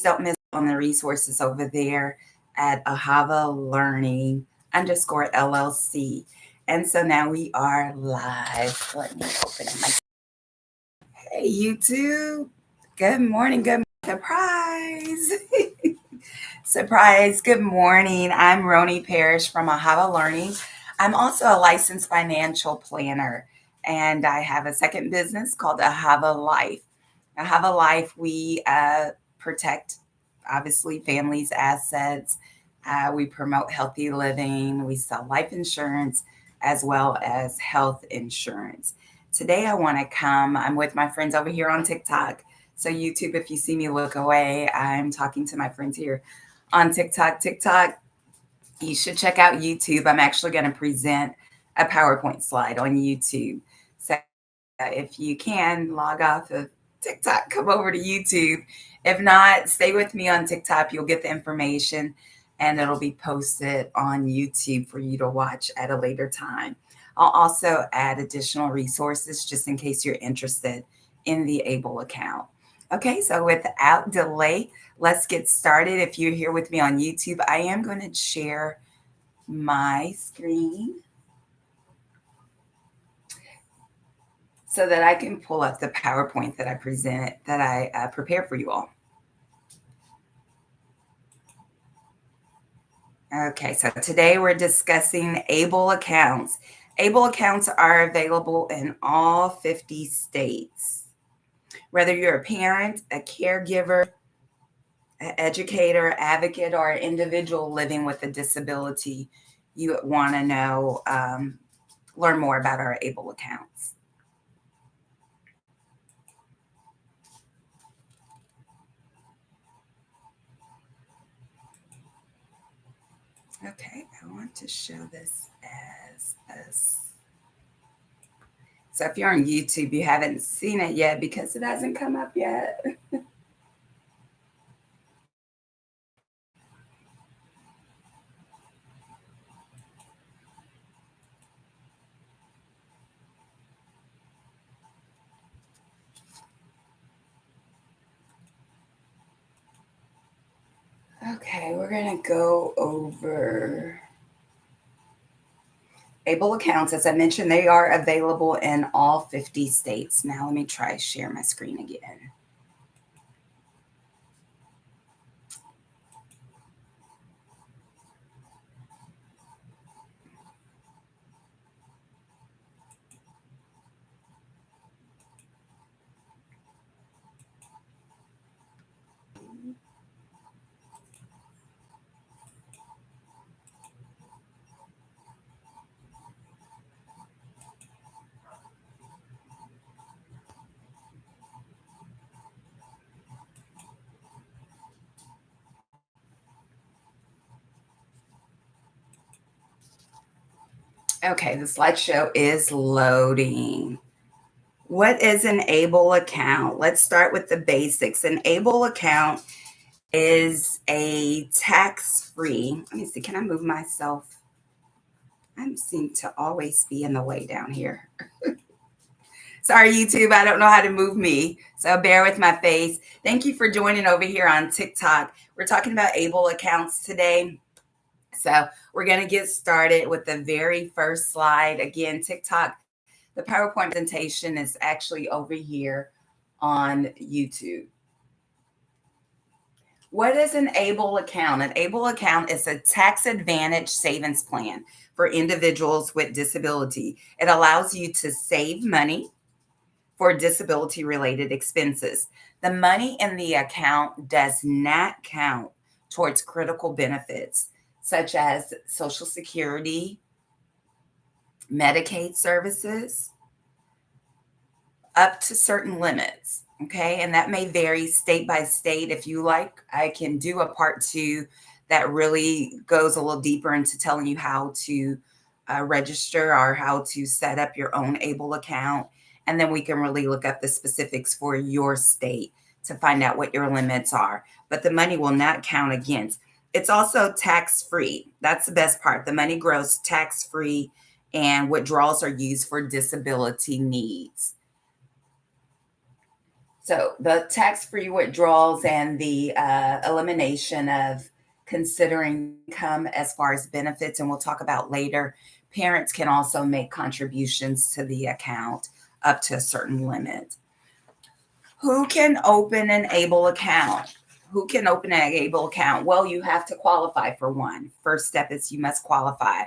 don't miss on the resources over there at Ahava Learning underscore LLC. And so now we are live. Let me open up my Hey YouTube. Good morning. Good surprise. Surprise. Good morning. I'm Roni Parrish from Ahava Learning. I'm also a licensed financial planner, and I have a second business called Ahava Life. Ahava Life, we protect, obviously, families' assets. We promote healthy living. We sell life insurance as well as health insurance. Today, I'm with my friends over here on TikTok. So, YouTube, if you see me look away, I'm talking to my friends here on TikTok. TikTok, you should check out YouTube. I'm actually going to present a PowerPoint slide on YouTube. So if you can log off of TikTok, come over to YouTube. If not, stay with me on TikTok. You'll get the information and it'll be posted on YouTube for you to watch at a later time. I'll also add additional resources just in case you're interested in the ABLE account. Okay, so without delay, let's get started. If you're here with me on YouTube, I am going to share my screen so that I can pull up the PowerPoint that I prepared for you all. Okay, so today we're discussing ABLE accounts. ABLE accounts are available in all 50 states. Whether you're a parent, a caregiver, an educator, advocate, or an individual living with a disability, you want to know, learn more about our ABLE accounts. Okay, I want to show this as this. So if you're on YouTube, you haven't seen it yet because it hasn't come up yet. Okay, we're going to go over ABLE accounts. As I mentioned, they are available in all 50 states. Now let me try share my screen again. Okay, the slideshow is loading. What is an ABLE account? Let's start with the basics. An ABLE account is a tax-free. Let me see, can I move myself? I seem to always be in the way down here. Sorry, YouTube, I don't know how to move me, so bear with my face. Thank you for joining over here on TikTok. We're talking about ABLE accounts today. So we're going to get started with the very first slide. Again, TikTok, the PowerPoint presentation is actually over here on YouTube. What is an ABLE account? An ABLE account is a tax advantage savings plan for individuals with disability. It allows you to save money for disability related expenses. The money in the account does not count towards critical benefits such as Social Security, Medicaid services, up to certain limits. Okay. And that may vary state by state. If you like, I can do a part 2 that really goes a little deeper into telling you how to register or how to set up your own ABLE account. And then we can really look up the specifics for your state to find out what your limits are. But the money will not count against. It's also tax-free. That's the best part. The money grows tax-free and withdrawals are used for disability needs. So the tax-free withdrawals and the elimination of considering income as far as benefits, and we'll talk about later, parents can also make contributions to the account up to a certain limit. Who can open an ABLE account? Who can open an ABLE account? Well, you have to qualify for one. First step is you must qualify.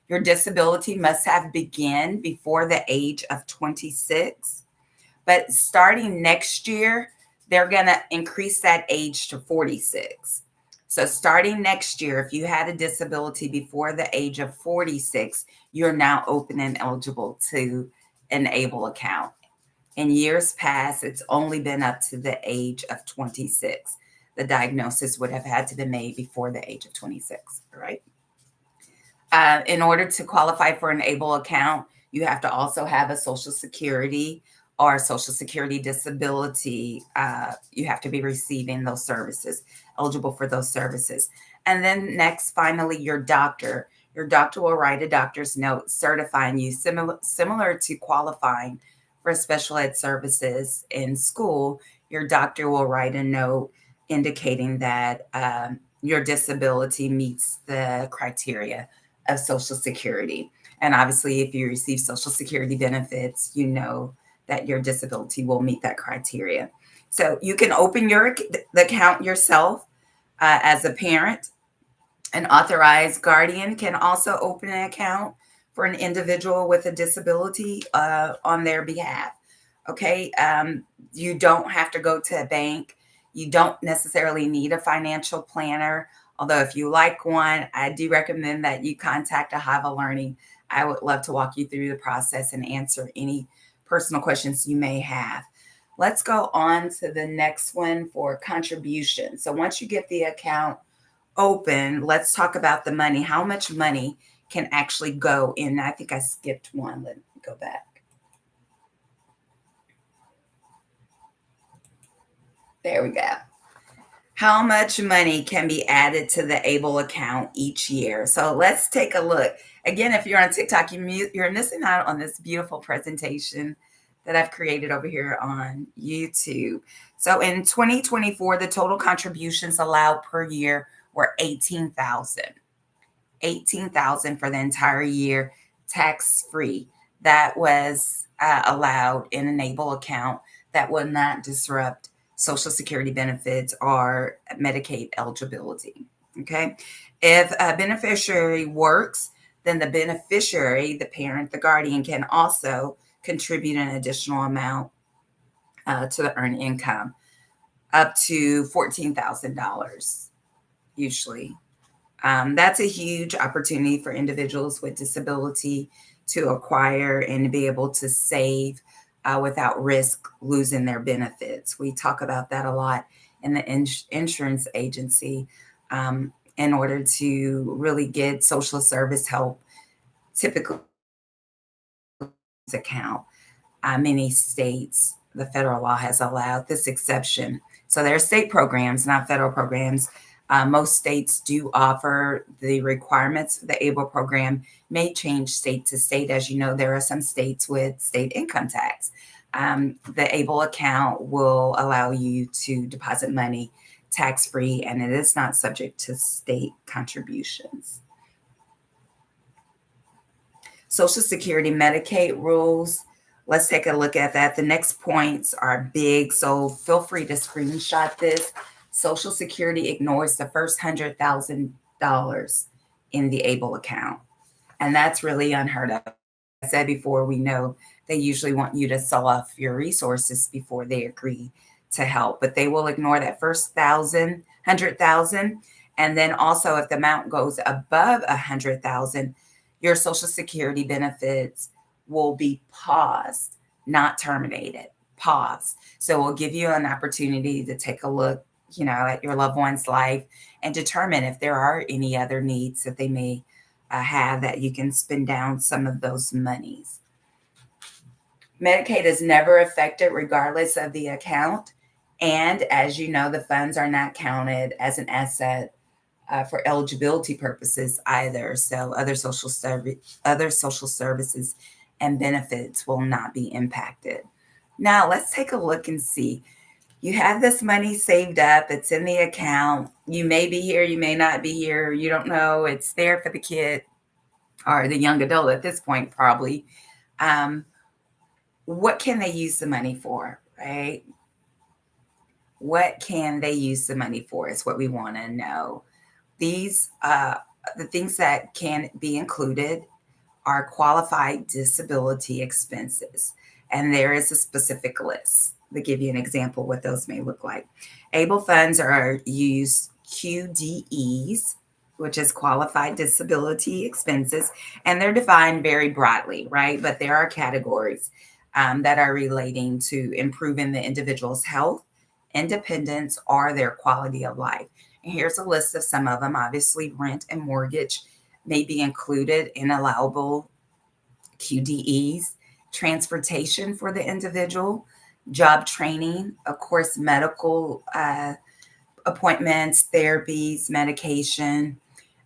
Your disability must have begun before the age of 26. But starting next year, they're going to increase that age to 46. So starting next year, if you had a disability before the age of 46, you're now open and eligible to an ABLE account. In years past, it's only been up to the age of 26. The diagnosis would have had to be made before the age of 26, right? In order to qualify for an ABLE account, you have to also have a Social Security or Social Security disability. You have to be receiving those services, eligible for those services. And then next, finally, your doctor. Your doctor will write a doctor's note certifying you, similar to qualifying for special ed services in school. Your doctor will write a note indicating that your disability meets the criteria of Social Security. And obviously, if you receive Social Security benefits, you know that your disability will meet that criteria. So you can open the account yourself as a parent. An authorized guardian can also open an account for an individual with a disability on their behalf. Okay. You don't have to go to a bank. You don't necessarily need a financial planner. Although, if you like one, I do recommend that you contact Ahava Learning. I would love to walk you through the process and answer any personal questions you may have. Let's go on to the next one for contribution. So, once you get the account open, let's talk about the money. How much money can actually go in? I think I skipped one. Let me go back. There we go. How much money can be added to the ABLE account each year? So let's take a look. Again, if you're on TikTok, you're missing out on this beautiful presentation that I've created over here on YouTube. So in 2024, the total contributions allowed per year were 18,000. 18,000 for the entire year, tax free. That was allowed in an ABLE account that would not disrupt Social Security benefits or Medicaid eligibility. Okay. If a beneficiary works, then the beneficiary, the parent, the guardian, can also contribute an additional amount to the earned income up to $14,000 usually. That's a huge opportunity for individuals with disability to acquire and to be able to save without risk losing their benefits. We talk about that a lot in the insurance agency in order to really get social service help, typically account. Many states, the federal law has allowed this exception. So there are state programs, not federal programs. Most states do offer the requirements for the ABLE program may change state to state. As you know, there are some states with state income tax. The ABLE account will allow you to deposit money tax-free, and it is not subject to state contributions. Social Security Medicaid rules. Let's take a look at that. The next points are big, so feel free to screenshot this. Social Security ignores the first $100,000 in the ABLE account, and that's really unheard of. I said before, we know they usually want you to sell off your resources before they agree to help, but they will ignore that first 100,000. And then also, if the amount goes above 100,000, your Social Security benefits will be paused, not terminated, paused. So we'll give you an opportunity to take a look, at your loved one's life and determine if there are any other needs that they may have that you can spend down some of those monies. Medicaid is never affected regardless of the account. And as you know, the funds are not counted as an asset for eligibility purposes either. So other social services and benefits will not be impacted. Now let's take a look and see. You have this money saved up, it's in the account. You may be here, you may not be here, you don't know. It's there for the kid or the young adult at this point, probably. Um, what can they use the money for, right? What can they use the money for is what we want to know. These, the things that can be included are qualified disability expenses. And there is a specific list to give you an example what those may look like. ABLE funds are used QDEs, which is qualified disability expenses, and they're defined very broadly, right? But there are categories that are relating to improving the individual's health, independence, or their quality of life. And here's a list of some of them. Obviously, rent and mortgage may be included in allowable QDEs, transportation for the individual, job training, of course, medical appointments, therapies, medication,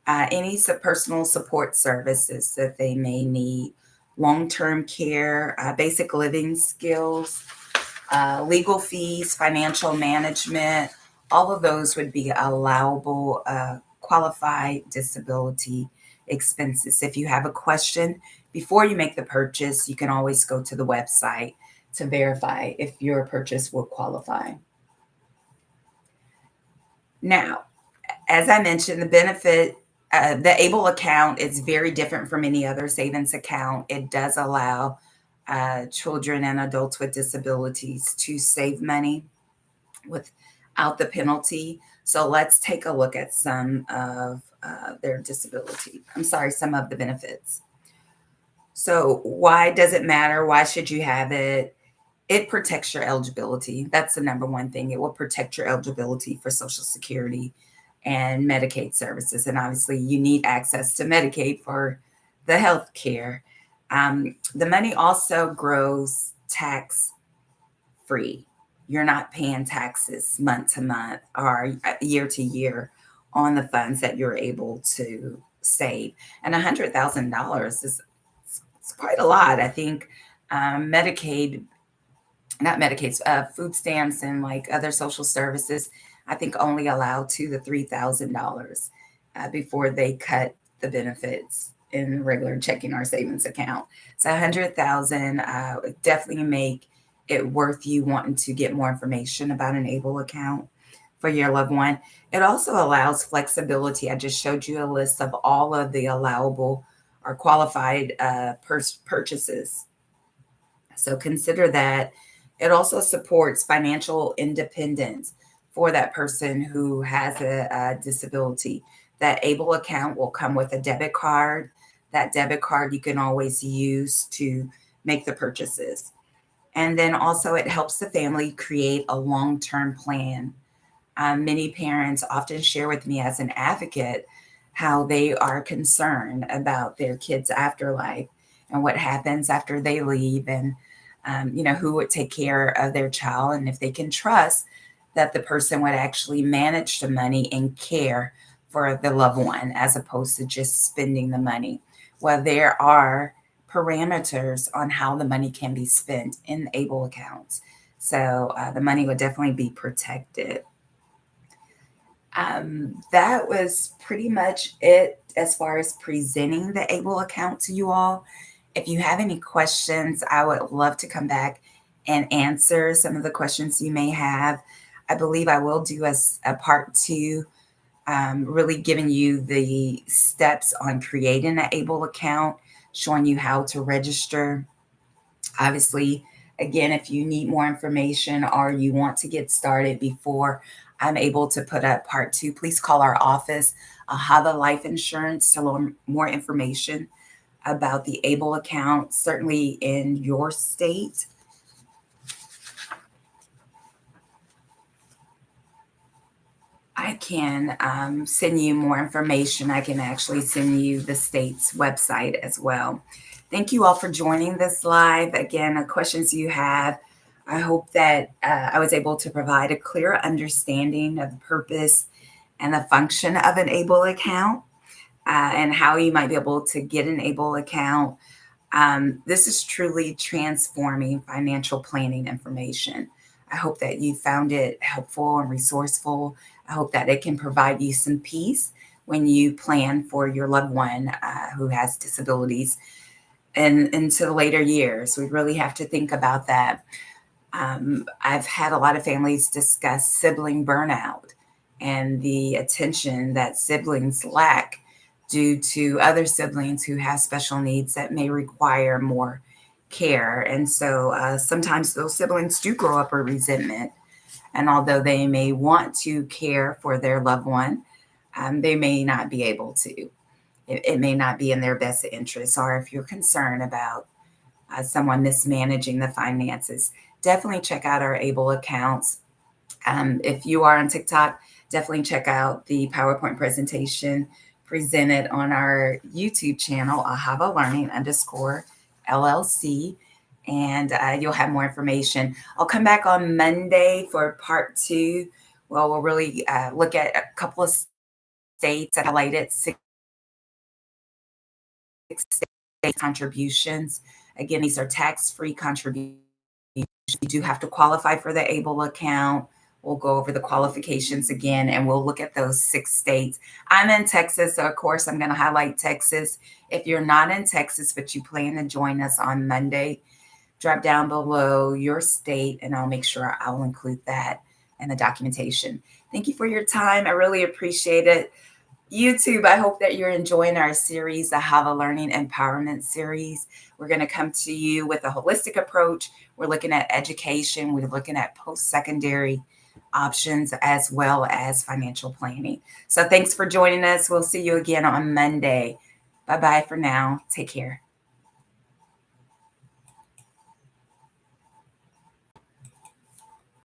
any personal support services that they may need, long term care, basic living skills, legal fees, financial management, all of those would be allowable qualified disability expenses. If you have a question before you make the purchase, you can always go to the website to verify if your purchase will qualify. Now, as I mentioned, the benefit, the ABLE account is very different from any other savings account. It does allow children and adults with disabilities to save money without the penalty. So let's take a look at some of their disability. I'm sorry, some of the benefits. So why does it matter? Why should you have it? It protects your eligibility. That's the number one thing. It will protect your eligibility for Social Security and Medicaid services. And obviously, you need access to Medicaid for the health care. The money also grows tax free. You're not paying taxes month to month or year to year on the funds that you're able to save. And $100,000 is it's quite a lot. I think Medicaid, not Medicaid, food stamps and like other social services, I think only allow $2,000 to $3,000 before they cut the benefits in regular checking or savings account. So 100,000 definitely make it worth you wanting to get more information about an ABLE account for your loved one. It also allows flexibility. I just showed you a list of all of the allowable or qualified purchases. So consider that. It also supports financial independence for that person who has a disability. That ABLE account will come with a debit card. That debit card you can always use to make the purchases. And then also, it helps the family create a long term plan. Many parents often share with me as an advocate how they are concerned about their kids' afterlife and what happens after they leave, and who would take care of their child, and if they can trust that the person would actually manage the money and care for the loved one as opposed to just spending the money. Well, there are parameters on how the money can be spent in ABLE accounts. So the money would definitely be protected. That was pretty much it as far as presenting the ABLE account to you all. If you have any questions, I would love to come back and answer some of the questions you may have. I believe I will do a part two, really giving you the steps on creating an ABLE account, showing you how to register. Obviously, again, if you need more information or you want to get started before I'm able to put up part two, please call our office, Ahava Life Insurance, to learn more information about the ABLE account, certainly in your state. I can send you more information. I can actually send you the state's website as well. Thank you all for joining this live. Again, the questions you have, I hope that I was able to provide a clear understanding of the purpose and the function of an ABLE account, and how you might be able to get an ABLE account. This is truly transforming financial planning information. I hope that you found it helpful and resourceful. I hope that it can provide you some peace when you plan for your loved one who has disabilities and into the later years. We really have to think about that. I've had a lot of families discuss sibling burnout and the attention that siblings lack due to other siblings who have special needs that may require more care. And so sometimes those siblings do grow up with resentment. And although they may want to care for their loved one, they may not be able to. It may not be in their best interest, or if you're concerned about someone mismanaging the finances, definitely check out our ABLE accounts. If you are on TikTok, definitely check out the PowerPoint presentation presented on our YouTube channel, Ahava Learning _ LLC, and you'll have more information. I'll come back on Monday for part 2. Well, we'll really look at a couple of states that highlighted 6 contributions. Again, these are tax-free contributions. You do have to qualify for the ABLE account. We'll go over the qualifications again, and we'll look at those 6 states. I'm in Texas, so of course I'm going to highlight Texas. If you're not in Texas, but you plan to join us on Monday, drop down below your state, and I'll make sure I'll include that in the documentation. Thank you for your time. I really appreciate it. YouTube, I hope that you're enjoying our series, the Ahava Learning Empowerment Series. We're going to come to you with a holistic approach. We're looking at education. We're looking at post-secondary options as well as financial planning. So thanks for joining us. We'll see you again on Monday. Bye-bye for now. Take care.